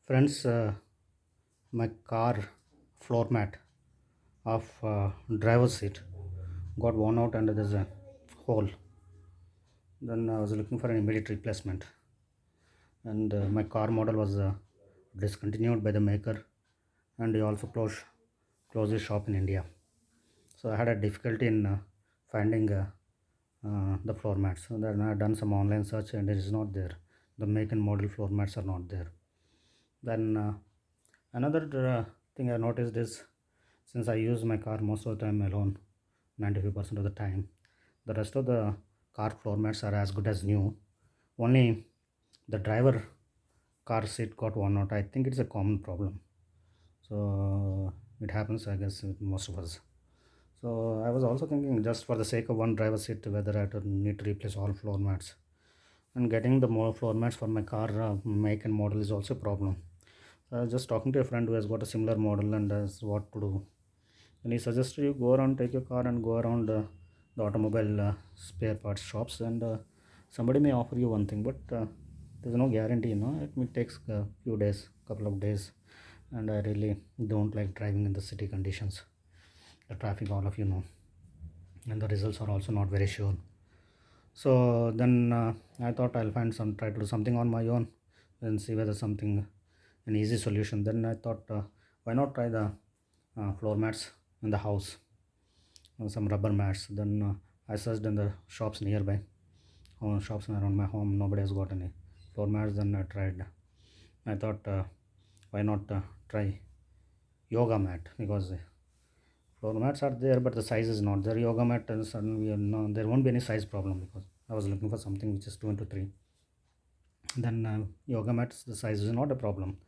Friends, my car floor mat of driver's seat got worn out and there's a hole. Then I was looking for an immediate replacement, and my car model was discontinued by the maker, and he also closed his shop in India. So I had a difficulty in finding the floor mats. So then I done some online search, and it is not there. The make and model floor mats are not there. Then another thing I noticed is, since I use my car most of the time alone, 95% of the time, the rest of the car floor mats are as good as new. Only the driver car seat got worn out. I think it's a common problem. So it happens, I guess, with most of us. So I was also thinking, just for the sake of one driver seat, whether I don't need to replace all floor mats. And getting the more floor mats for my car make and model is also a problem. So I was just talking to a friend who has got a similar model and has what to do. And he suggested you go around, take your car and go around the automobile spare parts shops, and somebody may offer you one thing, but there's no guarantee. It may takes a few days, couple of days, and I really don't like driving in the city conditions. The traffic, all of you know, and the results are also not very sure. So then I thought I'll try to do something on my own and see whether something an easy solution. Then I thought, why not try the floor mats in the house, some rubber mats. Then I searched in the shops nearby, shops around my home. Nobody has got any floor mats. Then I tried. I thought, why not try yoga mat, because floor mats are there, but the size is not there. Yoga mat, and suddenly no, there won't be any size problem because I was looking for something which is 2 into 3. Then yoga mats, the size is not a problem.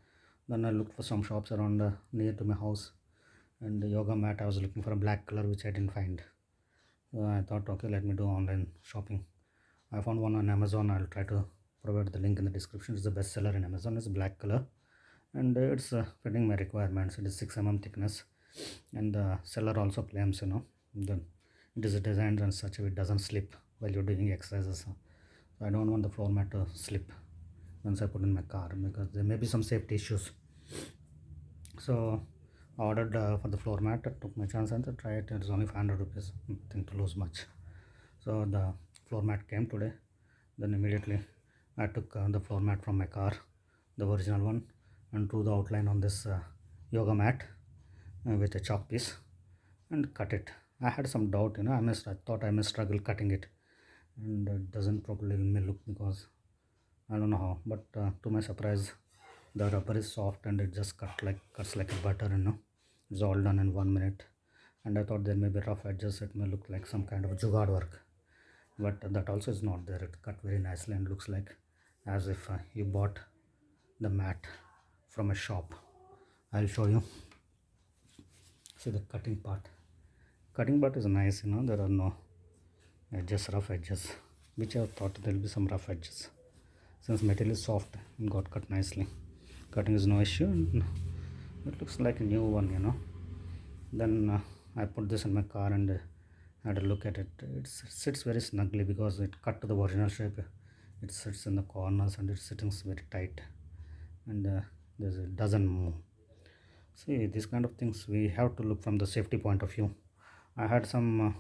Then I looked for some shops around near to my house, and the yoga mat I was looking for a black color which I didn't find. I thought, okay, let me do online shopping. I found one on Amazon. I'll try to provide the link in the description. It's the best seller in Amazon. It's black color, and it's fitting my requirements. It is 6 mm thickness, and the seller also claims, the it is designed in such a way it doesn't slip while you're doing exercises. So I don't want the floor mat to slip once I put in my car, because there may be some safety issues. So I ordered for the floor mat. I took my chance and to try it. It's only 500 rupees. Nothing to lose much. So the floor mat came today. Then immediately I took the floor mat from my car, the original one, and drew the outline on this yoga mat with a chalk piece and cut it. I had some doubt, I thought I may struggle cutting it, and it doesn't properly may look, because I don't know how. But to my surprise, the rubber is soft and it just cuts like a butter. It's all done in 1 minute. And I thought there may be rough edges. It may look like some kind of jugaad work, but that also is not there. It cut very nicely and looks like as if you bought the mat from a shop. I'll show you. See the cutting part is nice. There are no edges, rough edges, which I thought there will be some rough edges. Since material is soft, it got cut nicely. Cutting is no issue, and it looks like a new one. Then I put this in my car and had a look at it. It sits very snugly because it cut to the original shape. It sits in the corners and it's sitting very tight, and it doesn't move. See, these kind of things we have to look from the safety point of view. I had some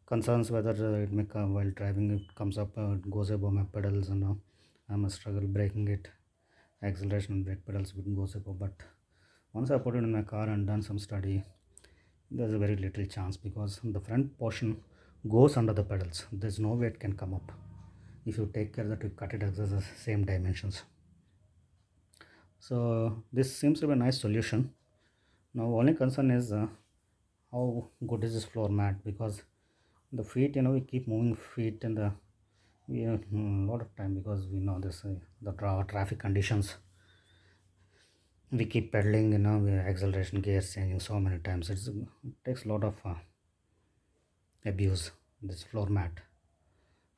concerns whether it may come while driving. It comes up, it goes above my pedals, and I must struggle braking it. Acceleration and brake pedals would goes above. But once I put it in my car and done some study, there's a very little chance, because the front portion goes under the pedals. There's no way it can come up if you take care that you cut it at the same dimensions. So this seems to be a nice solution. Now only concern is how good is this floor mat, because the feet, we keep moving feet in the a lot of time, because we know this the traffic conditions. We keep pedaling, acceleration, gears changing so many times. It takes a lot of abuse, this floor mat.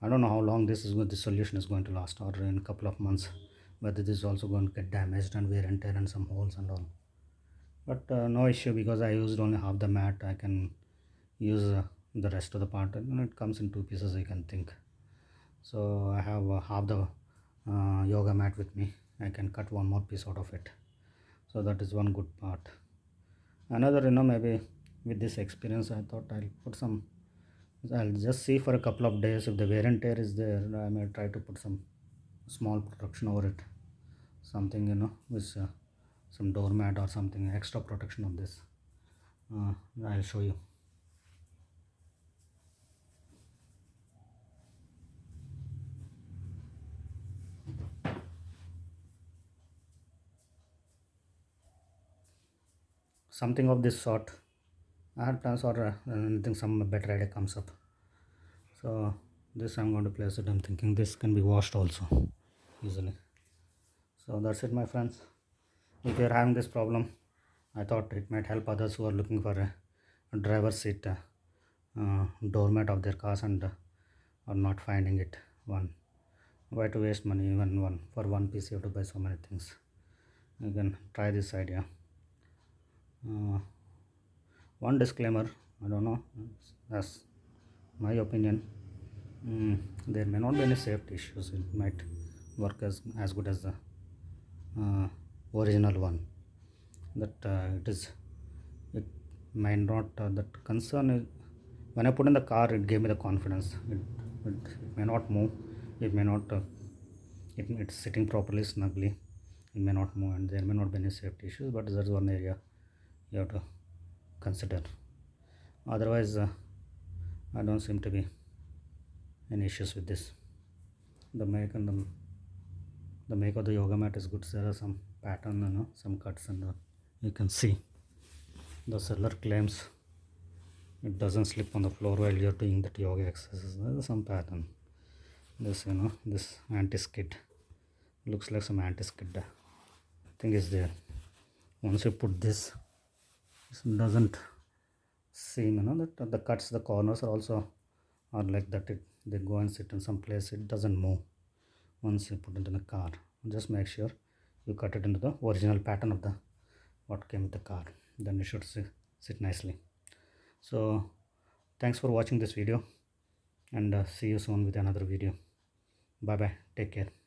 I don't know how long this solution is going to last, or in a couple of months, whether this is also going to get damaged and wear and tear and some holes and all. But no issue, because I used only half the mat. I can use the rest of the part, and it comes in two pieces, I can think. So I have half the yoga mat with me. I can cut one more piece out of it. So that is one good part. Another, maybe with this experience I thought I'll just see for a couple of days if the wear and tear is there. I may try to put some small protection over it, something, with some doormat or something extra protection on this. I'll show you. Something of this sort. I had plans, or anything, some better idea comes up. So this I'm going to place it. I'm thinking this can be washed also easily. So that's it, my friends. If you're having this problem, I thought it might help others who are looking for a driver's seat doormat of their cars and are not finding it. Why to waste money? Even for one piece you have to buy so many things. You can try this idea. One disclaimer, I don't know, that's my opinion. There may not be any safety issues. It might work as good as the original one. That it might not. That concern is, when I put in the car, it gave me the confidence. It may not move. It may not. It's sitting properly, snugly. It may not move, and there may not be any safety issues. But that's one area you have to consider. Otherwise, I don't seem to be any issues with this. The make and the make of the yoga mat is good. There are some pattern, some cuts, and you can see the seller claims it doesn't slip on the floor while you're doing that yoga exercises. There's some pattern. This, this anti-skid looks like some anti-skid thing is there. Once you put this doesn't seem, that the cuts, the corners are like that. They go and sit in some place. It doesn't move once you put it in the car. Just make sure you cut it into the original pattern of the what came with the car. Then it should sit nicely. So thanks for watching this video, and see you soon with another video. Bye bye. Take care.